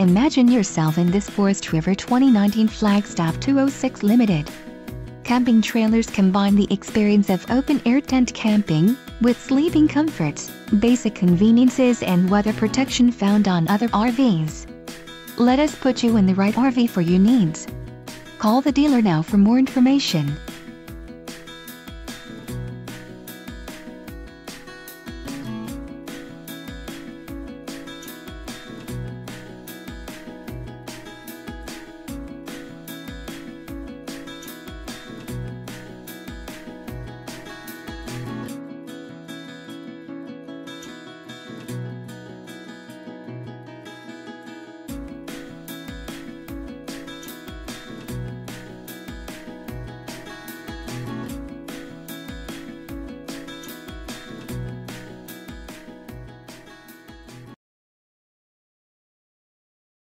Imagine yourself in this Forest River 2019 Flagstaff 206 Ltd. Camping trailers combine the experience of open-air tent camping with sleeping comforts, basic conveniences and weather protection found on other RVs. Let us put you in the right RV for your needs. Call the dealer now for more information.